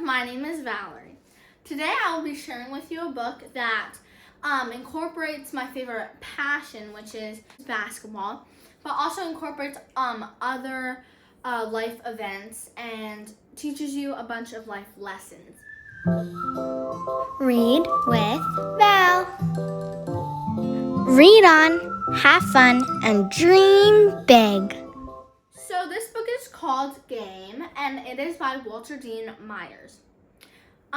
my name is Valerie. Today I will be sharing with you a book that incorporates my favorite passion, which is basketball, but also incorporates other life events and teaches you a bunch of life lessons. Read with Val. Read on, have fun, and dream big. So this book is called Game, and it is by Walter Dean Myers.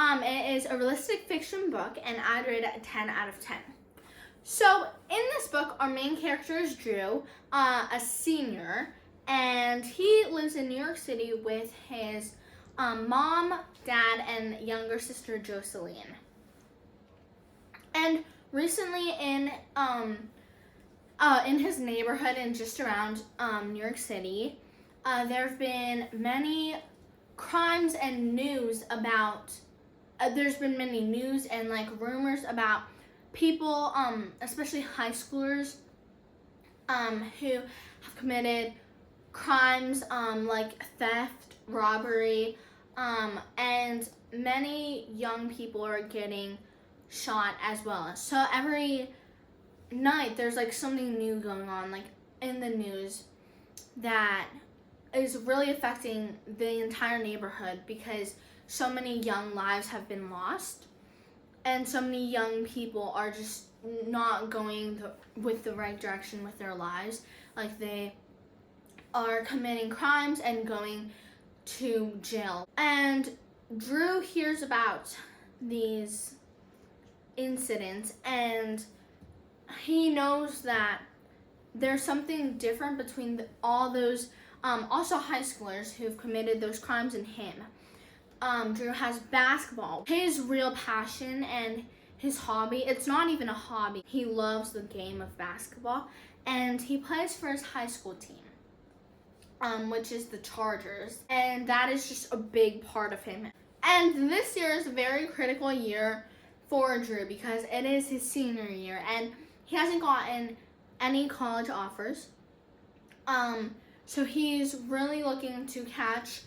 It is a realistic fiction book, and I'd rate it a 10 out of 10. So in this book, our main character is Drew, a senior, and he lives in New York City with his mom, dad, and younger sister Jocelyn. And recently in his neighborhood and just around New York City, there have been many crimes and news about. There's been many news and rumors about people, especially high schoolers, who have committed crimes like theft, robbery, and many young people are getting shot as well. So every night there's something new going on in the news that is really affecting the entire neighborhood because so many young lives have been lost and so many young people are just not going with the right direction with their lives. They are committing crimes and going to jail. And Drew hears about these incidents and he knows that there's something different between all those also high schoolers who've committed those crimes and him. Drew has basketball, his real passion and his hobby. It's not even a hobby. He loves the game of basketball and he plays for his high school team, which is the Chargers, and that is just a big part of him. And this year is a very critical year for Drew because it is his senior year and he hasn't gotten any college offers. So he's really looking to catch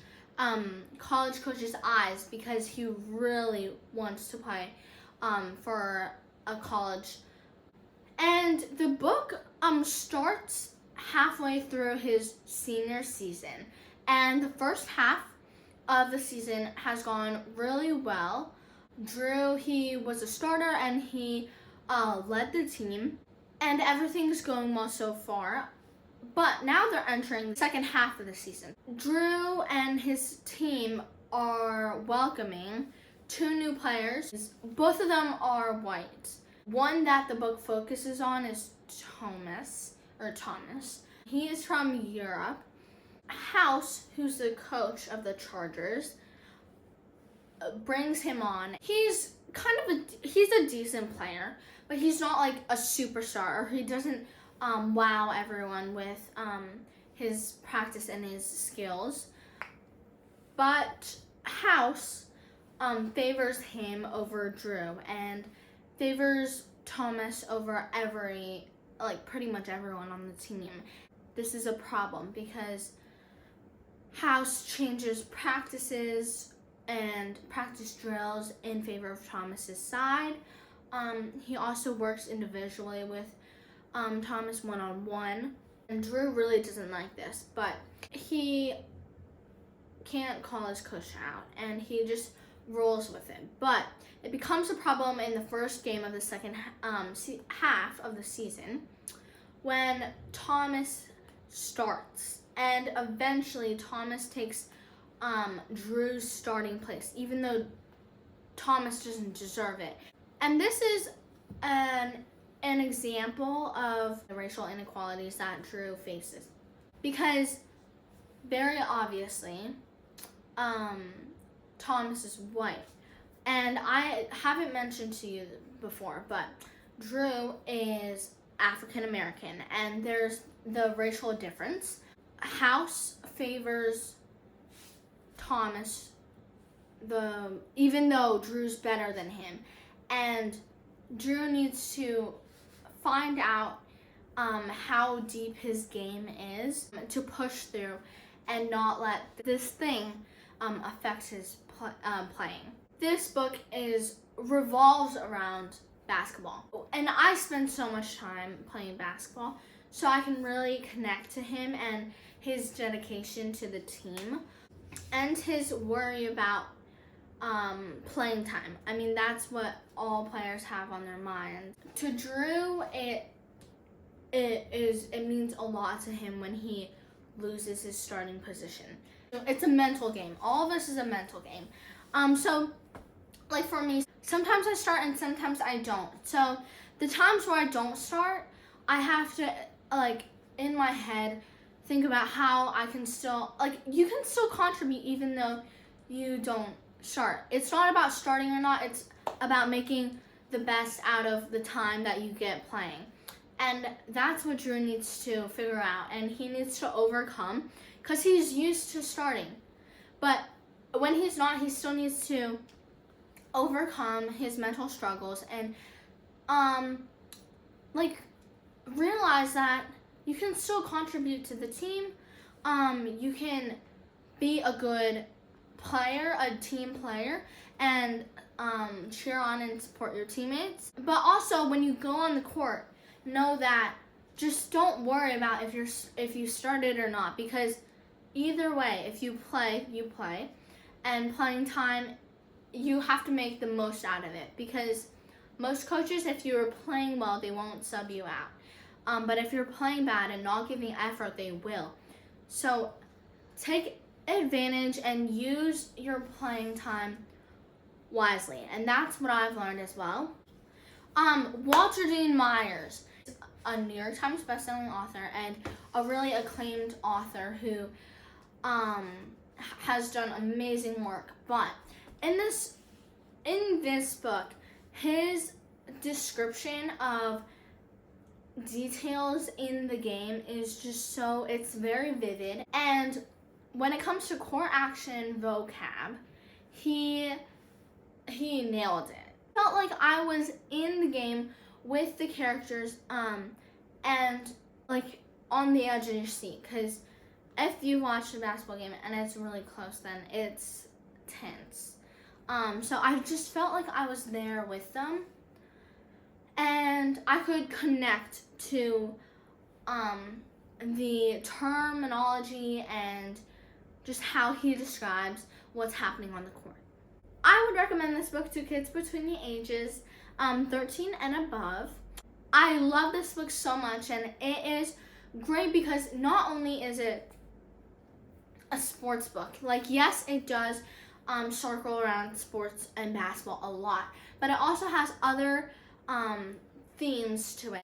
college coaches' eyes because he really wants to play for a college. And the book starts halfway through his senior season, and the first half of the season has gone really well. Drew, he was a starter and he led the team, and everything's going well so far. But now they're entering the second half of the season. Drew and his team are welcoming 2 new players. Both of them are white. One that the book focuses on is Tomas. He is from Europe. House, who's the coach of the Chargers, brings him on. He's a decent player, but he's not a superstar, or he doesn't wow everyone with his practice and his skills. But House favors him over Drew and favors Thomas over pretty much everyone on the team. This is a problem because House changes practices and practice drills in favor of Thomas's side. He also works individually with Thomas one-on-one, and Drew really doesn't like this, but he can't call his coach out and he just rolls with it. But it becomes a problem in the first game of the second half of the season when Thomas starts, and eventually Thomas takes Drew's starting place, even though Thomas doesn't deserve it. And this is an example of the racial inequalities that Drew faces, because very obviously Thomas is white, and I haven't mentioned to you before, but Drew is African American, and there's the racial difference. House favors Thomas even though Drew's better than him, and Drew needs to find out how deep his game is to push through and not let this thing affect his playing. This book revolves around basketball, and I spend so much time playing basketball, so I can really connect to him and his dedication to the team and his worry about playing time. I mean, that's what all players have on their mind. To Drew, it means a lot to him when he loses his starting position. It's a mental game. All of this is a mental game. So like for me, sometimes I start and sometimes I don't. So the times where I don't start, I have to, like, in my head, think about how I can still, like, you can still contribute even though you don't start. It's not about starting or not, it's about making the best out of the time that you get playing. And that's what Drew needs to figure out, and he needs to overcome, because he's used to starting. But when he's not, he still needs to overcome his mental struggles and like realize that you can still contribute to the team. You can be a good player, a team player, and cheer on and support your teammates. But also, when you go on the court, know that just don't worry about if you started or not, because either way, if you play, you play, and playing time, you have to make the most out of it, because most coaches, if you're playing well, they won't sub you out. But if you're playing bad and not giving effort, they will. So take advantage and use your playing time wisely. And that's what I've learned as well. Walter Dean Myers, a New York Times bestselling author and a really acclaimed author who has done amazing work. But in this book, his description of details in the game is just it's very vivid. And when it comes to core action vocab, he nailed it. Felt like I was in the game with the characters and like on the edge of your seat, because if you watch a basketball game and it's really close, then it's tense. So I just felt like I was there with them, and I could connect to the terminology and just how he describes what's happening on the court. I would recommend this book to kids between the ages 13 and above. I love this book so much, and it is great because not only is it a sports book, like, yes, it does circle around sports and basketball a lot, but it also has other themes to it.